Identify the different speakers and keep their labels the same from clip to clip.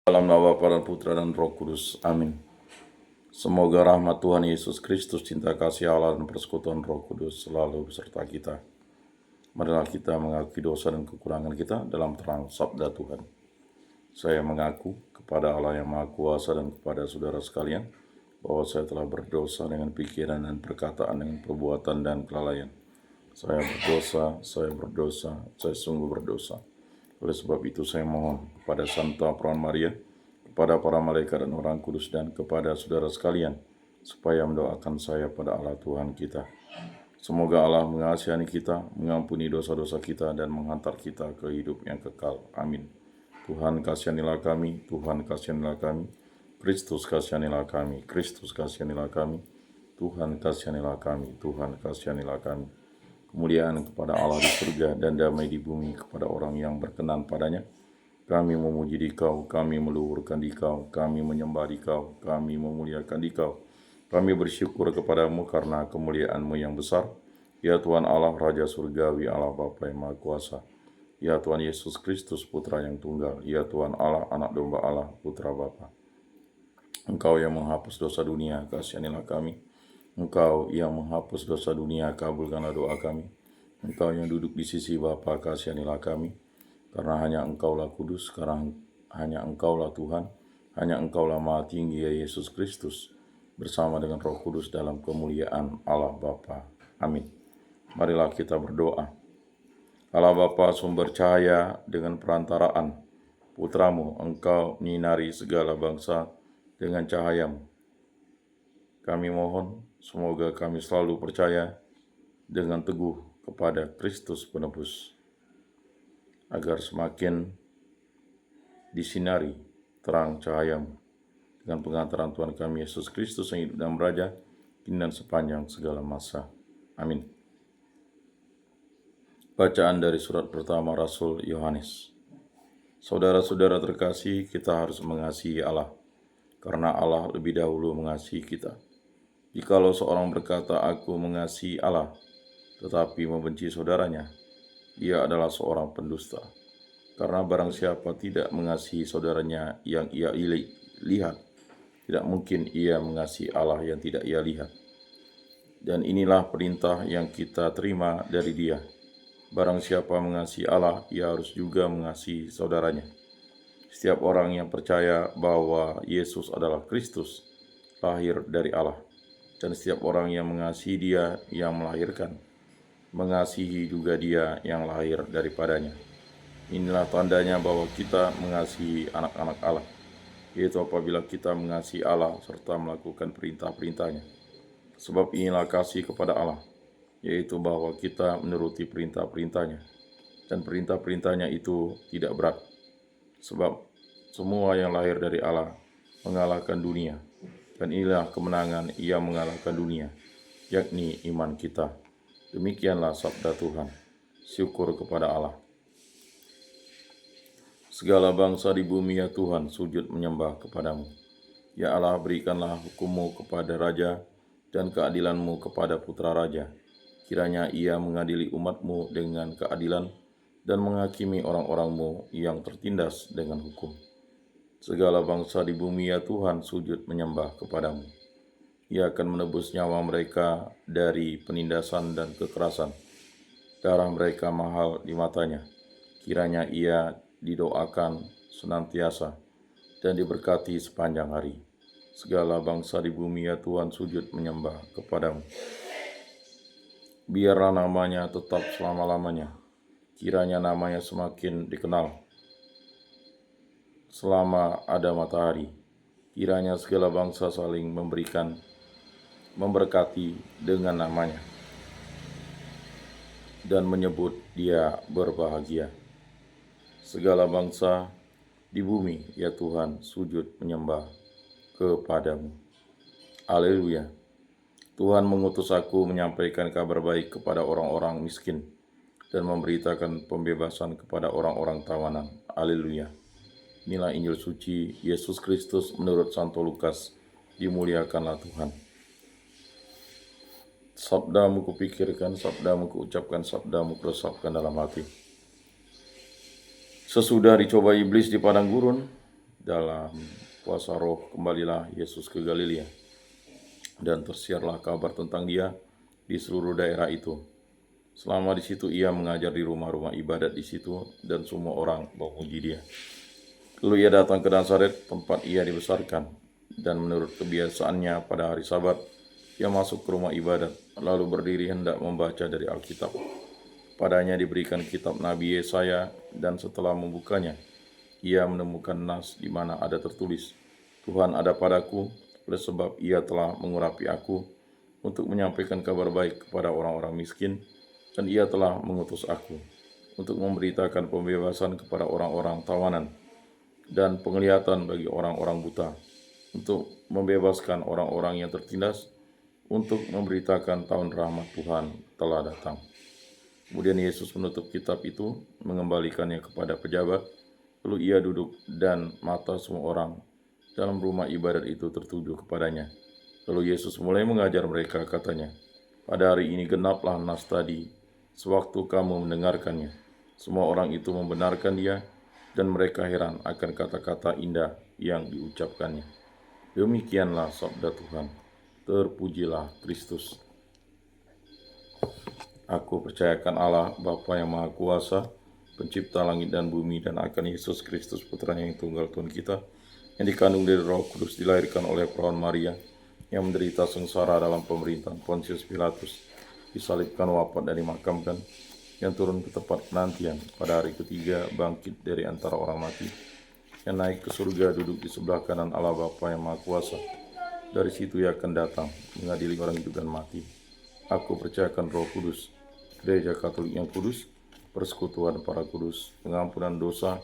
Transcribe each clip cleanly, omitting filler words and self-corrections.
Speaker 1: Dalam nama Bapa dan Putra dan Roh Kudus. Amin. Semoga rahmat Tuhan Yesus Kristus, cinta kasih Allah dan persekutuan Roh Kudus selalu beserta kita. Marilah kita mengakui dosa dan kekurangan kita dalam terang sabda Tuhan. Saya mengaku kepada Allah yang Maha Kuasa dan kepada saudara sekalian bahwa saya telah berdosa dengan pikiran dan perkataan, dengan perbuatan dan kelalaian. Saya berdosa, saya sungguh berdosa. Oleh sebab itu saya mohon kepada Santa Perawan Maria, kepada para malaikat dan orang kudus, dan kepada saudara sekalian, supaya mendoakan saya pada Allah Tuhan kita. Semoga Allah mengasihani kita, mengampuni dosa-dosa kita, dan menghantar kita ke hidup yang kekal. Amin. Tuhan kasihanilah kami, Tuhan kasihanilah kami, Kristus kasihanilah kami, Kristus kasihanilah kami, Tuhan kasihanilah kami, Tuhan kasihanilah kami. Kemuliaan kepada Allah di surga dan damai di bumi kepada orang yang berkenan padanya. Kami memuji Dikau, kami meluhurkan Dikau, kami menyembah Dikau, kami memuliakan Dikau. Kami bersyukur kepadamu karena kemuliaan-Mu yang besar. Ya Tuhan Allah, Raja Surgawi, Allah Bapa yang Maha Kuasa. Ya Tuhan Yesus Kristus, Putra yang tunggal. Ya Tuhan Allah, Anak Domba Allah, Putra Bapa. Engkau yang menghapus dosa dunia, kasihanilah kami. Engkau yang menghapus dosa dunia, kabulkanlah doa kami. Engkau yang duduk di sisi Bapa, kasihanilah kami. Karena hanya Engkaulah kudus, karena hanya Engkaulah Tuhan, hanya Engkaulah Maha Tinggi, ya Yesus Kristus, bersama dengan Roh Kudus dalam kemuliaan Allah Bapa. Amin. Marilah kita berdoa. Allah Bapa, sumber cahaya, dengan perantaraan Putramu, Engkau menyinari segala bangsa dengan cahayamu. Kami mohon, semoga kami selalu percaya dengan teguh kepada Kristus penebus, agar semakin disinari terang cahayamu dengan pengantaran Tuhan kami Yesus Kristus yang hidup dan beraja kini dan sepanjang segala masa. Amin. Bacaan dari surat pertama Rasul Yohanes. Saudara-saudara terkasih, kita harus mengasihi Allah, karena Allah lebih dahulu mengasihi kita. Jikalau seorang berkata, "Aku mengasihi Allah," tetapi membenci saudaranya, ia adalah seorang pendusta. Karena barang siapa tidak mengasihi saudaranya yang ia lihat, tidak mungkin ia mengasihi Allah yang tidak ia lihat. Dan inilah perintah yang kita terima dari Dia. Barang siapa mengasihi Allah, ia harus juga mengasihi saudaranya. Setiap orang yang percaya bahwa Yesus adalah Kristus, lahir dari Allah. Dan setiap orang yang mengasihi Dia yang melahirkan, mengasihi juga Dia yang lahir daripadanya. Inilah tandanya bahwa kita mengasihi anak-anak Allah, yaitu apabila kita mengasihi Allah serta melakukan perintah-perintahnya. Sebab inilah kasih kepada Allah, yaitu bahwa kita menuruti perintah-perintahnya. Dan perintah-perintahnya itu tidak berat, sebab semua yang lahir dari Allah mengalahkan dunia. Dan inilah kemenangan Ia mengalahkan dunia, yakni iman kita. Demikianlah sabda Tuhan. Syukur kepada Allah. Segala bangsa di bumi, ya Tuhan, sujud menyembah kepadamu. Ya Allah, berikanlah hukum-Mu kepada raja dan keadilan-Mu kepada putra raja. Kiranya Ia mengadili umat-Mu dengan keadilan dan menghakimi orang-orang-Mu yang tertindas dengan hukum. Segala bangsa di bumi, ya Tuhan, sujud menyembah kepadamu. Ia akan menebus nyawa mereka dari penindasan dan kekerasan. Darah mereka mahal di matanya. Kiranya Ia didoakan senantiasa dan diberkati sepanjang hari. Segala bangsa di bumi, ya Tuhan, sujud menyembah kepadamu. Biarlah namanya tetap selama-lamanya. Kiranya namanya semakin dikenal selama ada matahari. Kiranya segala bangsa saling memberkati dengan namanya dan menyebut Dia berbahagia. Segala bangsa di bumi, ya Tuhan, sujud menyembah kepadamu. Haleluya. Tuhan mengutus aku menyampaikan kabar baik kepada orang-orang miskin dan memberitakan pembebasan kepada orang-orang tawanan. Haleluya. Inilah Injil suci Yesus Kristus menurut Santo Lukas. Dimuliakanlah Tuhan. Sabda-Mu kupikirkan, sabda-Mu kuucapkan, sabda-Mu kuresapkan dalam hati. Sesudah dicoba iblis di padang gurun, dalam kuasa roh kembalilah Yesus ke Galilea, dan tersiarlah kabar tentang dia di seluruh daerah itu. Selama di situ ia mengajar di rumah-rumah ibadat di situ, dan semua orang memuji dia. Lalu ia datang ke Nazaret, tempat ia dibesarkan, dan menurut kebiasaannya pada hari Sabat, ia masuk ke rumah ibadat, lalu berdiri hendak membaca dari Alkitab. Padanya diberikan kitab Nabi Yesaya, dan setelah membukanya, ia menemukan nas di mana ada tertulis, Tuhan ada padaku, oleh sebab ia telah mengurapi aku untuk menyampaikan kabar baik kepada orang-orang miskin, dan ia telah mengutus aku untuk memberitakan pembebasan kepada orang-orang tawanan dan penglihatan bagi orang-orang buta, untuk membebaskan orang-orang yang tertindas, untuk memberitakan tahun rahmat Tuhan telah datang. Kemudian Yesus menutup kitab itu, mengembalikannya kepada pejabat, lalu ia duduk dan mata semua orang dalam rumah ibadat itu tertuju kepadanya. Lalu Yesus mulai mengajar mereka, katanya, pada hari ini genaplah nas tadi, sewaktu kamu mendengarkannya. Semua orang itu membenarkan dia, dan mereka heran akan kata-kata indah yang diucapkannya. Demikianlah sabda Tuhan. Terpujilah Kristus. Aku percayakan Allah, Bapa yang Maha Kuasa, pencipta langit dan bumi, dan akan Yesus Kristus, putranya yang tunggal Tuhan kita, yang dikandung dari Roh Kudus, dilahirkan oleh perawan Maria, yang menderita sengsara dalam pemerintahan Pontius Pilatus, disalibkan, wafat, dan dimakamkan, yang turun ke tempat penantian, pada hari ketiga bangkit dari antara orang mati, yang naik ke surga, duduk di sebelah kanan Allah Bapa yang Maha Kuasa. Dari situ ia akan datang mengadili orang hidup dan mati. Aku percayakan Roh Kudus, Gereja Katolik yang kudus, persekutuan para kudus, pengampunan dosa,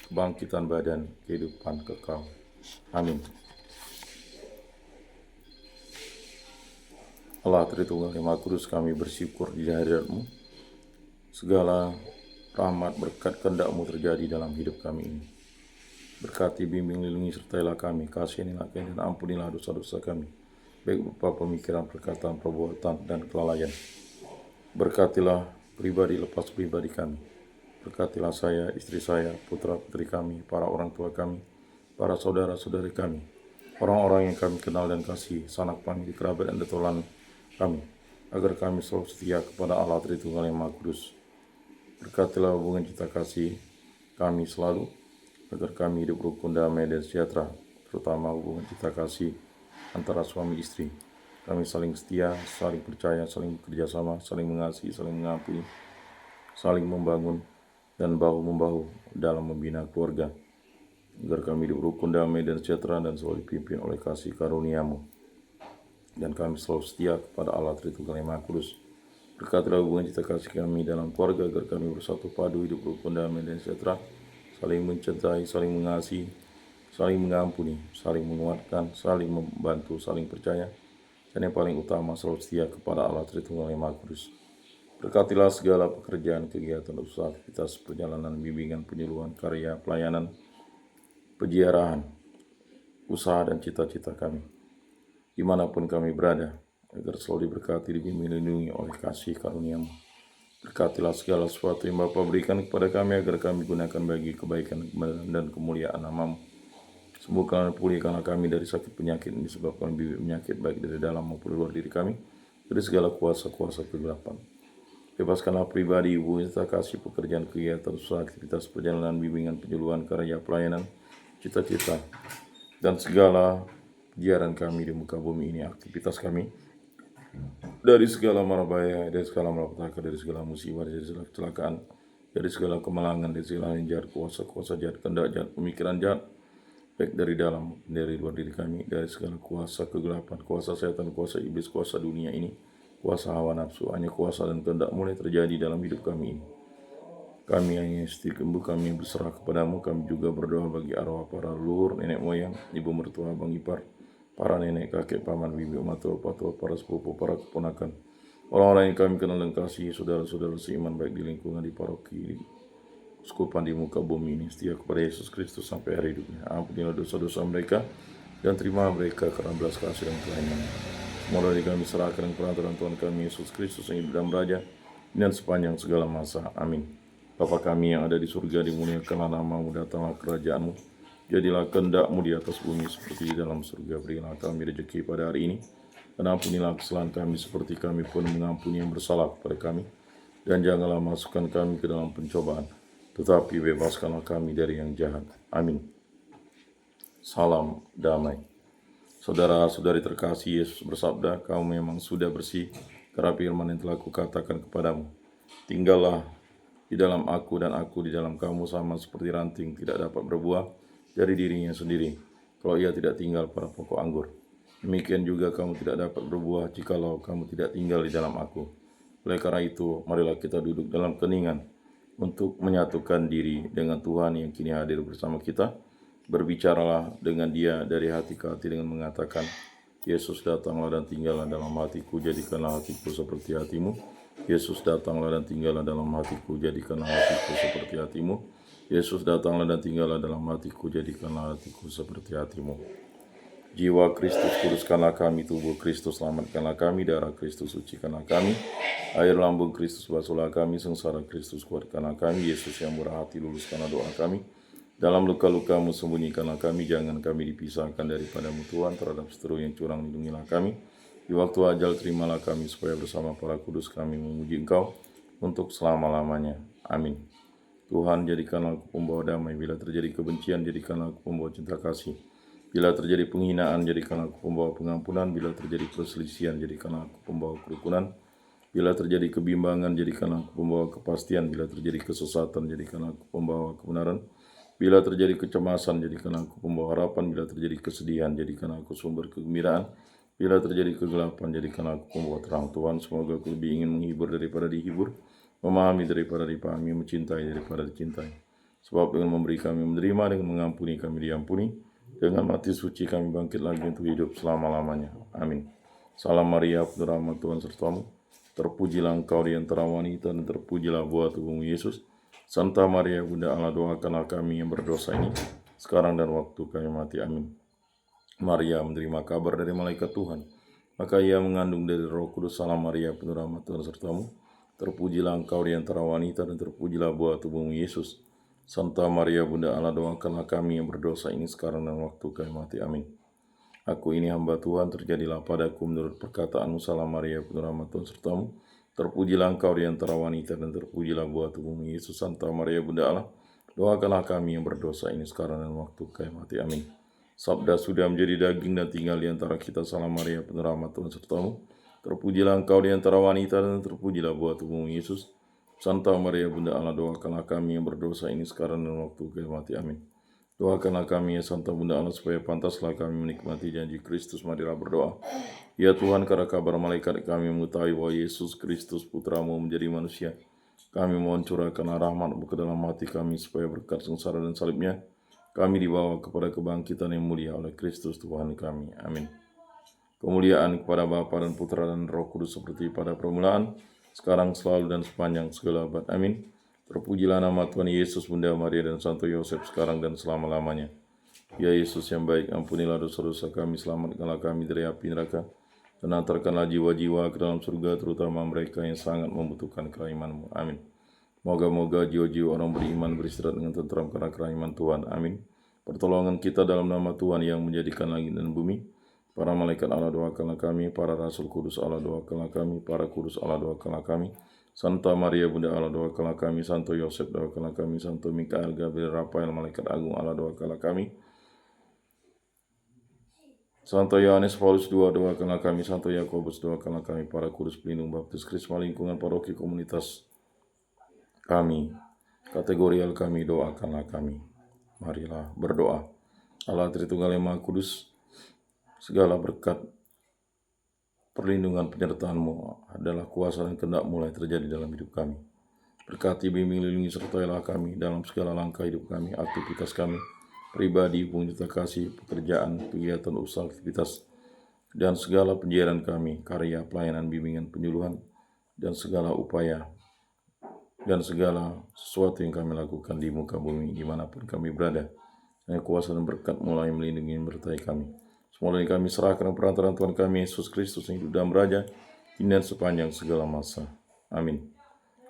Speaker 1: kebangkitan badan, kehidupan kekal. Amin. Allah Tritunggal yang Maha Kudus, kami bersyukur di hadirat-Mu. Segala rahmat berkat kehendak-Mu terjadi dalam hidup kami ini. Berkati, bimbing, lindungi, sertailah kami, kasihanilah kami, dan ampunilah dosa-dosa kami, baik berupa pemikiran, perkataan, perbuatan, dan kelalaian. Berkatilah pribadi lepas pribadi kami. Berkatilah saya, istri saya, putra-putri kami, para orang tua kami, para saudara-saudari kami, orang-orang yang kami kenal dan kasih, sanak famili, kerabat, dan detolan kami, agar kami selalu setia kepada Allah Tritunggal yang Maha Kudus. Berkatilah hubungan cinta kasih kami selalu, agar kami hidup rukun, damai, dan sejahtera, terutama hubungan cinta kasih antara suami istri. Kami saling setia, saling percaya, saling bekerjasama, saling mengasihi, saling mengampuni, saling membangun, dan bahu-membahu dalam membina keluarga, agar kami hidup rukun, damai, dan sejahtera, dan selalu dipimpin oleh kasih karunia-Mu. Dan kami selalu setia kepada Allah Tritunggal yang Maha Kudus. Berkatilah hubungan cinta kasih kami dalam keluarga, agar kami bersatu padu, hidup rukun, damai, dan sejahtera, saling mencintai, saling mengasihi, saling mengampuni, saling menguatkan, saling membantu, saling percaya, dan yang paling utama selalu setia kepada Allah Tritunggal yang Maha Kudus. Berkatilah segala pekerjaan, kegiatan, usaha, aktivitas, perjalanan, bimbingan, penyuluhan, karya, pelayanan, peziarahan, usaha, dan cita-cita kami, dimanapun kami berada, agar selalu diberkati, dibimbing, dilindungi oleh kasih karunia-Mu. Berkatilah segala sesuatu yang Bapa berikan kepada kami, agar kami gunakan bagi kebaikan dan kemuliaan nama-Mu. Sembuhkanlah dan pulihkanlah kami dari sakit penyakit yang disebabkan bibit penyakit, baik dari dalam maupun luar diri kami, dari segala kuasa-kuasa kegelapan. Bebaskanlah pribadi, hubungan cinta kasih, pekerjaan, kegiatan, usaha, aktivitas, perjalanan, bimbingan, penyuluhan, karya, pelayanan, cita-cita, dan segala peziarahan kami di muka bumi ini, aktivitas kami, dari segala mara bahaya, dari segala malapetaka, dari segala musibah, dari segala kecelakaan, dari segala kemalangan, dari segala yang jahat, kuasa-kuasa jahat, kehendak jahat, pemikiran jahat, baik dari dalam, dari luar diri kami, dari segala kuasa kegelapan, kuasa setan, kuasa iblis, kuasa dunia ini, kuasa hawa nafsu, hanya kuasa dan kehendak mulai terjadi dalam hidup kami ini. Kami hanya setia kembu, kami berserah kepadamu. Kami juga berdoa bagi arwah para leluhur, nenek moyang, ibu mertua, abang ipar, para nenek, kakek, paman, bibi, matua, patua, para sepupu, para keponakan, orang-orang yang kami kenal dan kasih, saudara-saudara seiman, baik di lingkungan, di paroki, di uskupan, di muka bumi ini, setia kepada Yesus Kristus sampai hari hidupnya. Ampunilah dosa-dosa mereka, dan terima mereka karena belas kasih dan kelahiran. Semua dari kami serahkan dengan perantara Tuhan kami Yesus Kristus yang hidup dan beraja dan sepanjang segala masa. Amin. Bapa kami yang ada di surga, dimuliakanlah nama-Mu, datanglah kerajaan-Mu, Jadilah kehendak-Mu di atas bumi seperti di dalam surga. Berilah kami rezeki pada hari ini. Dan ampunilah kesalahan kami seperti kami pun mengampuni yang bersalah kepada kami. Dan janganlah masukkan kami ke dalam pencobaan, tetapi bebaskanlah kami dari yang jahat. Amin. Salam damai. Saudara-saudari terkasih, Yesus bersabda, kamu memang sudah bersih karena firman yang telah kukatakan kepadamu. Tinggallah di dalam aku dan aku di dalam kamu, sama seperti ranting tidak dapat berbuah dari dirinya sendiri kalau ia tidak tinggal pada pokok anggur. Demikian juga kamu tidak dapat berbuah jikalau kamu tidak tinggal di dalam aku. Oleh karena itu, marilah kita duduk dalam keningan untuk menyatukan diri dengan Tuhan yang kini hadir bersama kita. Berbicaralah dengan Dia dari hati ke hati dengan mengatakan, Yesus datanglah dan tinggallah dalam hatiku, jadikanlah hatiku seperti hatimu. Yesus datanglah dan tinggallah dalam hatiku, jadikanlah hatiku seperti hatimu. Yesus datanglah dan tinggallah dalam hatiku, jadikanlah hatiku seperti hatimu. Jiwa Kristus kuduskanlah kami, tubuh Kristus selamatkanlah kami, darah Kristus sucikanlah kami, air lambung Kristus basuhlah kami, sengsara Kristus kuatkanlah kami, Yesus yang murah hati luluskanlah doa kami. Dalam luka-lukamu sembunyikanlah kami, jangan kami dipisahkan daripadamu Tuhan, terhadap seteru yang curang lindungilah kami. Di waktu ajal terimalah kami, supaya bersama para kudus kami memuji Engkau untuk selama-lamanya. Amin. Tuhan, jadikanlah aku pembawa damai. Bila terjadi kebencian, jadikanlah aku pembawa cinta kasih. Bila terjadi penghinaan, jadikanlah aku pembawa pengampunan. Bila terjadi perselisihan, jadikanlah aku pembawa kerukunan. Bila terjadi kebimbangan, jadikanlah aku pembawa kepastian. Bila terjadi kesesatan, jadikanlah aku pembawa kebenaran. Bila terjadi kecemasan, jadikanlah aku pembawa harapan. Bila terjadi kesedihan, jadikanlah aku sumber kegembiraan. Bila terjadi kegelapan, jadikanlah aku pembawa terang. Tuhan, semoga aku lebih ingin menghibur daripada dihibur, memahami daripada dipahami, mencintai daripada dicintai. Sebab dengan memberi kami menerima, dengan mengampuni kami diampuni, dengan mati suci kami bangkit lagi untuk hidup selama-lamanya. Amin. Salam Maria, penuh rahmat Tuhan sertamu. Terpujilah engkau di antara wanita, dan terpujilah buah tubuhmu Yesus. Santa Maria, Bunda Allah, doakanlah kami yang berdosa ini, sekarang dan waktu kami mati. Amin. Maria menerima kabar dari malaikat Tuhan, maka ia mengandung dari Roh Kudus. Salam Maria, penuh rahmat Tuhan sertamu. Terpujilah engkau di antara wanita, dan terpujilah buah tubuhmu Yesus. Santa Maria, Bunda Allah, doakanlah kami yang berdosa ini, sekarang dan waktu kami mati. Amin. Aku ini hamba Tuhan, terjadilah padaku menurut perkataanmu. Salam Maria, penuh rahmat Tuhan sertamu. Terpujilah engkau di antara wanita, dan terpujilah buah tubuhmu Yesus. Santa Maria, Bunda Allah, doakanlah kami yang berdosa ini, sekarang dan waktu kami mati. Amin. Sabda sudah menjadi daging dan tinggal di antara kita. Salam Maria, penuh rahmat Tuhan sertamu. Terpujilah engkau di antara wanita, dan terpujilah buah tubuhmu Yesus. Santa Maria, Bunda Allah, doakanlah kami yang berdosa ini, sekarang dan waktu kami mati. Amin. Doakanlah kami ya Santa Bunda Allah, supaya pantaslah kami menikmati janji Kristus. Marilah berdoa. Ya Tuhan, karena kabar malaikat kami mengetahui bahwa Yesus Kristus Putramu menjadi manusia, kami mohon curahkanlah rahmat-Mu ke dalam hati kami, supaya berkat sengsara dan salibnya kami dibawa kepada kebangkitan yang mulia oleh Kristus Tuhan kami. Amin. Kemuliaan kepada Bapa dan Putra dan Roh Kudus, seperti pada permulaan, sekarang, selalu, dan sepanjang segala abad. Amin. Terpujilah nama Tuhan Yesus, Bunda Maria, dan Santo Yosef, sekarang dan selama-lamanya. Ya Yesus yang baik, ampunilah dosa-dosa kami, selamatkanlah kami dari api neraka, dan antarkanlah jiwa-jiwa ke dalam surga, terutama mereka yang sangat membutuhkan kerahiman-Mu. Amin. Moga-moga jiwa-jiwa orang beriman beristirahat dengan tentram karena kerahiman Tuhan. Amin. Pertolongan kita dalam nama Tuhan yang menjadikan langit dan bumi. Para malaikat Allah, doakanlah kami. Para rasul kudus Allah, doakanlah kami. Para kudus Allah, doakanlah kami. Santa Maria, Bunda Allah, doakanlah kami. Santo Yosef, doakanlah kami. Santo Mikael, Gabriel, Rafael, malaikat agung Allah, doakanlah kami. Santo Yohanes Paulus II, doakanlah kami. Santo Yakobus, doakanlah kami. Para kudus pelindung baptis Krisma, lingkungan paroki komunitas kami, kategorial kami, doakanlah kami. Marilah berdoa. Allah Tritunggal yang Maha Kudus, segala berkat perlindungan penyertaan-Mu adalah kuasa dan kehendak mulai terjadi dalam hidup kami. Berkati, bimbing, lindungi, sertailah kami dalam segala langkah hidup kami, aktivitas kami, pribadi, hubungan cinta kasih, pekerjaan, kegiatan, usaha, aktivitas, dan segala penjiaran kami, karya, pelayanan, bimbingan, penyuluhan, dan segala upaya, dan segala sesuatu yang kami lakukan di muka bumi, dimanapun kami berada. Hanya kuasa dan berkat mulai melindungi dan menyertai kami. Semua ini kami serahkan perantaraan Tuhan kami Yesus Kristus yang hidup dan beraja kini dan sepanjang segala masa. Amin.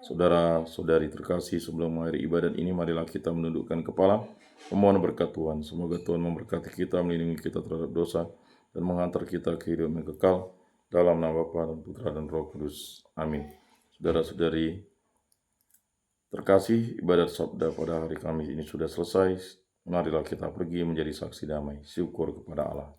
Speaker 1: Saudara-saudari terkasih, sebelum mengakhiri ibadat ini, marilah kita menundukkan kepala Memohon berkat Tuhan. Semoga Tuhan memberkati kita, melindungi kita terhadap dosa, dan menghantar kita ke hidup yang kekal. Dalam nama Bapa dan Putra dan Roh Kudus. Amin. Saudara-saudari terkasih, ibadat sabda pada hari Kamis ini sudah selesai. Marilah kita pergi menjadi saksi damai. Syukur kepada Allah.